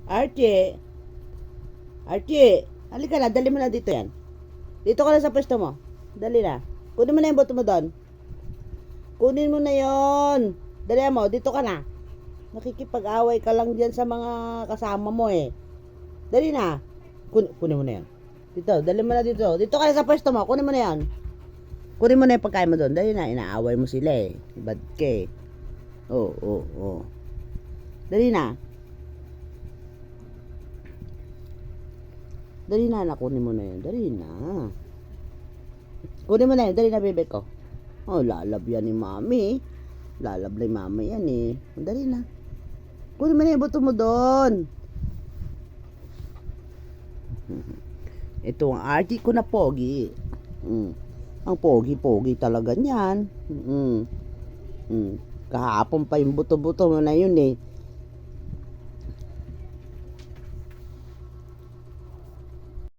Archie. Archie. Halika na, dali mo na dito yan. Dito ka na sa pwesto mo. Dali na. Kunin mo na yung boto mo doon. Kunin mo na yon. Dali mo, dito ka na. Nakikipag-away ka lang dyan sa mga kasama mo eh. Dali na. Kunin mo na yan. Dito, dali mo na dito. Dito ka na sa pwesto mo. Kunin mo na yan. Kunin mo na yung pagkain mo doon. Dali na, inaaway mo sila eh. Bad ka eh. Oo. Dali na. Dali na, kunin mo na yan. Dali na. Kunin mo na yan. Dali na, bebe ko. Oh, lalab yan ni mami. Lalab ni mami yan eh. Dali na. Kunin mo na yung buto mo doon. Ito ang Archie ko na pogi. Ang pogi-pogi talaga niyan. Kahapon pa yung buto-buto mo na yun eh.